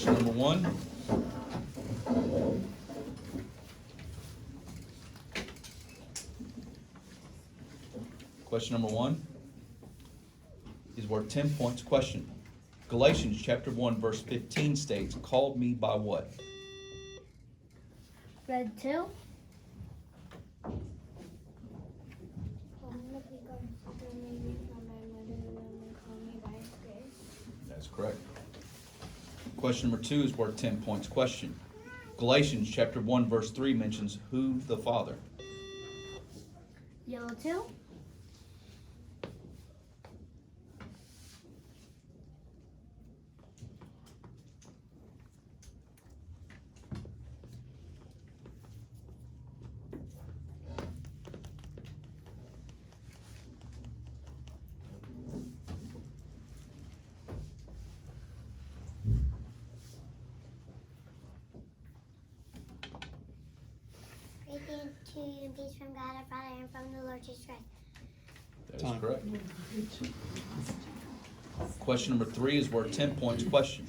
Question number one. Question number one is worth 10 points. Question. Galatians chapter 1 verse 15 states, called me by what? Read 2. That's correct. Question number 2 is worth 10 points. Question. Galatians chapter 1 verse 3 mentions who the Father? Yellow 2. To you, peace from God our Father and from the Lord Jesus Christ. That is correct. Question number 3 is worth 10 points. Question.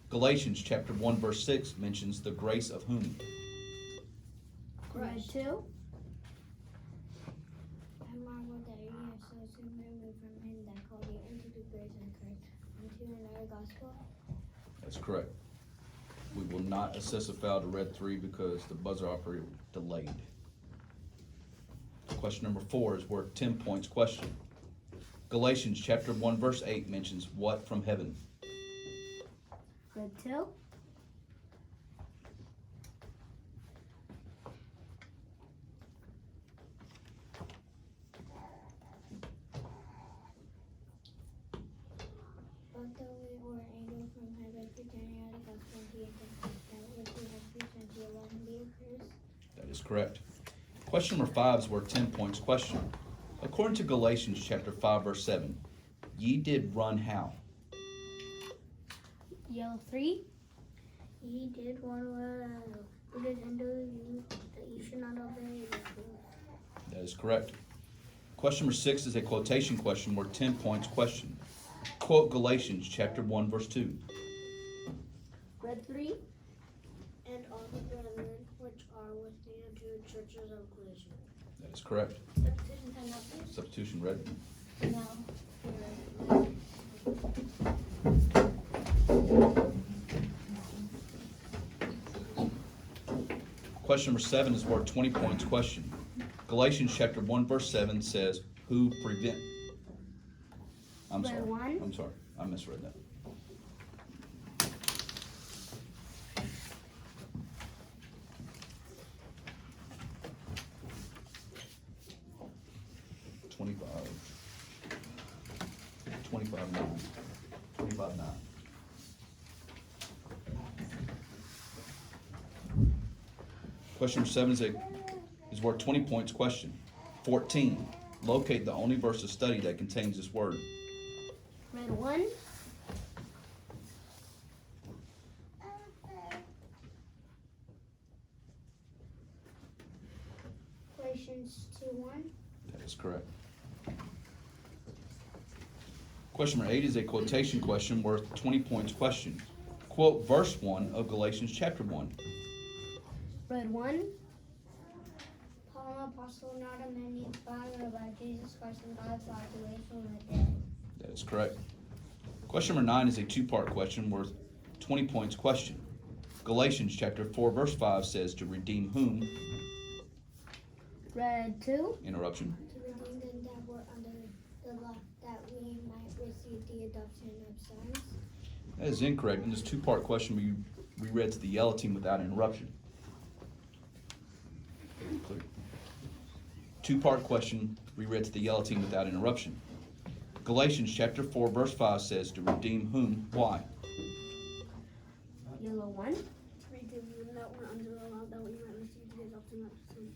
Galatians chapter 1 verse 6 mentions the grace of whom? Read 2. I marvel that you have so soon removed from him that called you into the grace of Christ unto another gospel. That's correct. We will not assess a foul to red 3 because the buzzer operator delayed. Question number 4 is worth 10 points. Question. Galatians chapter 1 verse 8 mentions what from heaven? Read 2. But though we were angels from heaven preaching out the gospel to you, that which we have preached unto you, let him be accursed. That is correct. Question number 5 is worth 10 points. Question. According to Galatians chapter 5 verse 7, ye did run how? Yellow 3. Ye did one well, it is unto you that you should not obey the truth. That is correct. Question number 6 is a quotation question worth 10 points. Question. Quote Galatians chapter 1 verse 2. Read 3. And all the brethren which are with me unto the churches of Galatia. That is correct. Substitution time out, please. Substitution read. No. Question number 7 is worth 20 points. Question. Galatians chapter 1 verse 7 says, who prevent... I'm Read sorry. 1. I'm sorry. I misread that. $25.9. Question number 7 is worth 20 points. Question. 14. Locate the only verse of study that contains this word. Read 1. Galatians 2:1. That is correct. Question number 8 is a quotation question worth 20 points. Question. Quote verse 1 of Galatians chapter 1. Read 1. Paul, an apostle, not a man, but about Jesus Christ and God's life, away from the dead. That is correct. Question number 9 is a two-part question worth 20 points. Question. Galatians chapter 4 verse 5 says to redeem whom? Read 2. Interruption. To redeem them that were under the law, that we might receive the adoption of sons. That is incorrect. In this two-part question, we reread to the yellow team without interruption. Clear. Two-part question, reread to the yellow team without interruption. Galatians chapter 4 verse 5 says to redeem whom? Why? Yellow 1. Redeem them that were under the law, that we might receive the adoption of sons.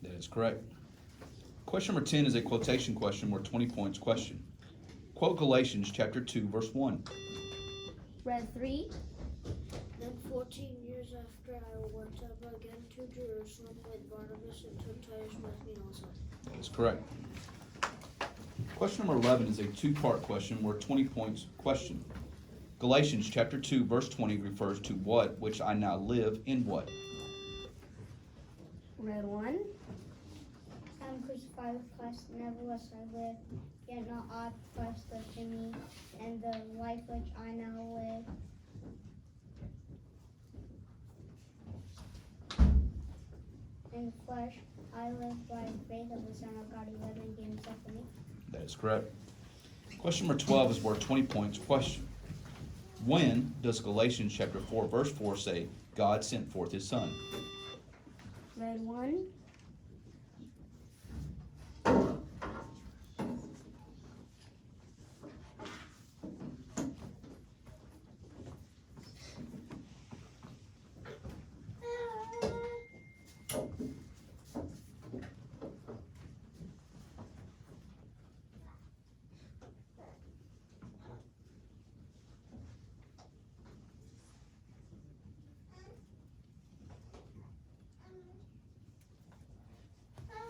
That is correct. Question number 10 is a quotation question worth 20 points. Question. Quote Galatians chapter 2 verse 1. Read 3. Then 14 years after I went up again to Jerusalem with Barnabas and took Titus with me also. That is correct. Question number 11 is a two-part question worth 20 points. Question. Galatians chapter 2, verse 20 refers to what which I now live in what? Red 1. I'm crucified with Christ, nevertheless I live, yet not I, but Christ lives in me, and the life which I now live in the flesh, I live by faith of the Son of God who lived and gave himself for me. That is correct. Question number 12 is worth 20 points. Question. When does Galatians chapter 4, verse 4 say, God sent forth his Son? Red 1.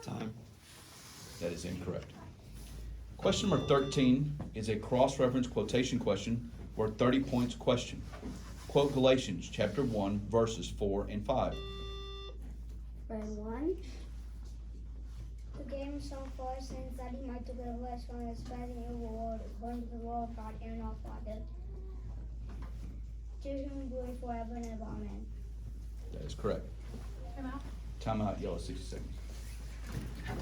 Time. That is incorrect. Question number 13 is a cross-reference quotation question worth 30 points. Question. Quote Galatians chapter 1, verses 4 and 5. Red 1. Who gave himself for our sins that he might deliver us from the surprising evil world, according to the law of God and our Father. To whom glory forever and ever. Amen. That is correct. Time out. Time out, yellow, 60 seconds. I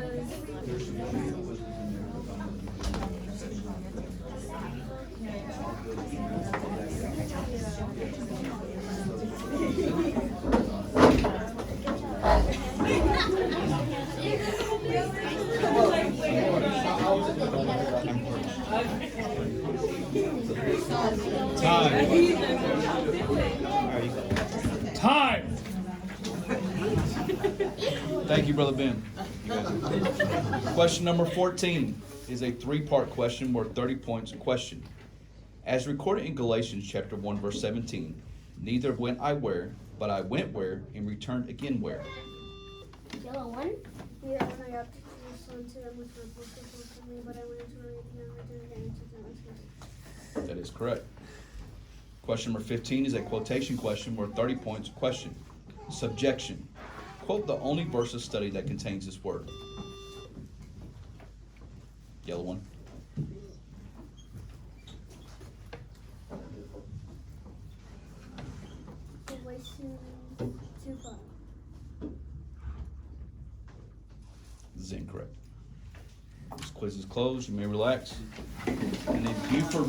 think there was. Time. Thank you, Brother Ben. Question number 14 is a three-part question worth 30 points. Question. As recorded in Galatians chapter 1, verse 17, neither went I where, but I went where, and returned again where? Yellow 1. Yeah, when I got to Jerusalem to them with my book of me, but I went into everything and returned again to them. That is correct. Question number 15 is a quotation question worth 30 points. Question. Subjection. Quote the only verse of study that contains this word. Yellow 1. Galatians 2:5. This is incorrect. This quiz is closed. You may relax. And then Buford